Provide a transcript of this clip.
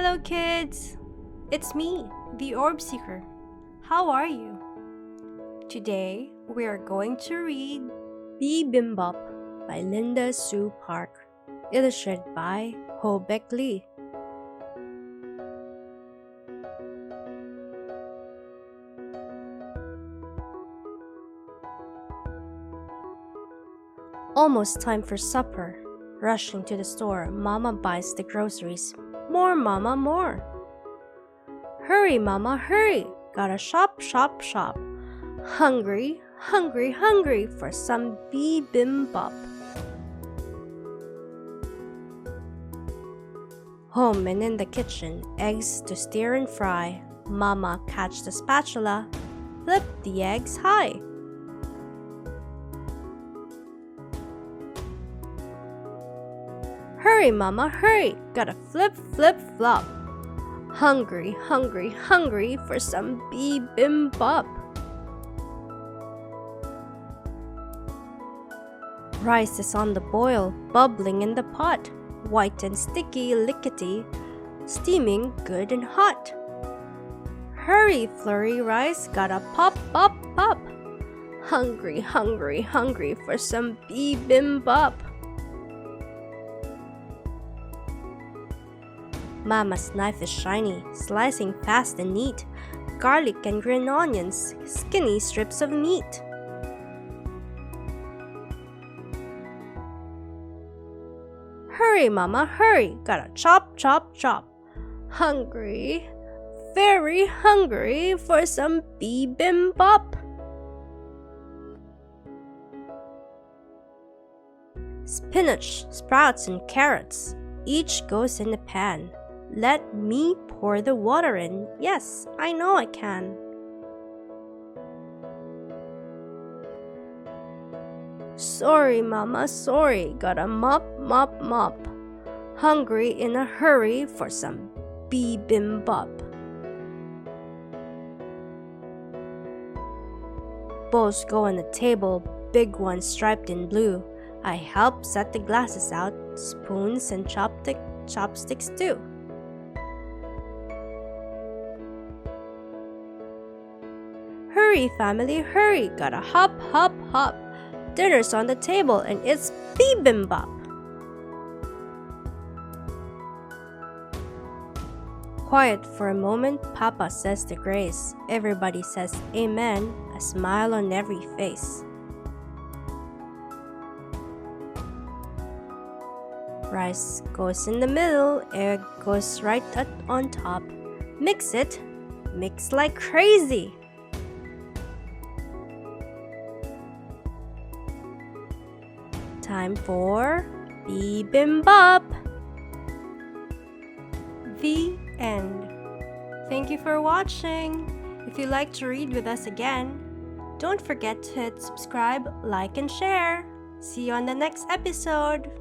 Hello kids! It's me, the Orb Seeker. How are you? Today, we are going to read Bim Bop by Linda Sue Park, illustrated by Ho Beck Lee. Almost time for supper. Rushing to the store, Mama buys the groceries. More, Mama, more. Hurry, Mama, hurry. Gotta shop, shop, shop. Hungry, hungry, hungry for some Bim Bop. Home and in the kitchen, eggs to stir and fry. Mama catch the spatula, flip the eggs high. Hurry, Mama, hurry! Gotta flip, flip, flop. Hungry, hungry, hungry for some Bim Bop. Rice is on the boil, bubbling in the pot. White and sticky, lickety, steaming good and hot. Hurry, flurry rice, gotta pop, pop, pop. Hungry, hungry, hungry for some Bim Bop. Mama's knife is shiny, slicing fast and neat. Garlic and green onions, skinny strips of meat. Hurry, Mama, hurry! Gotta chop, chop, chop. Hungry, very hungry for some Bim Bop. Spinach, sprouts, and carrots, each goes in the pan. Let me pour the water in. Yes, I know I can. Sorry, Mama, sorry. Gotta mop, mop, mop. Hungry in a hurry for some Bim Bop. Bowls go on the table, big ones striped in blue. I help set the glasses out, spoons and chopsticks too. Hurry, family, hurry! Gotta hop, hop, hop. Dinner's on the table and it's Bim Bop. Quiet for a moment, Papa says the grace. Everybody says amen, a smile on every face. Rice goes in the middle, egg goes right on top. Mix it, mix like crazy. Time for Bim Bop. The end. Thank you for watching. If you'd like to read with us again, don't forget to hit subscribe, like, and share. See you on the next episode.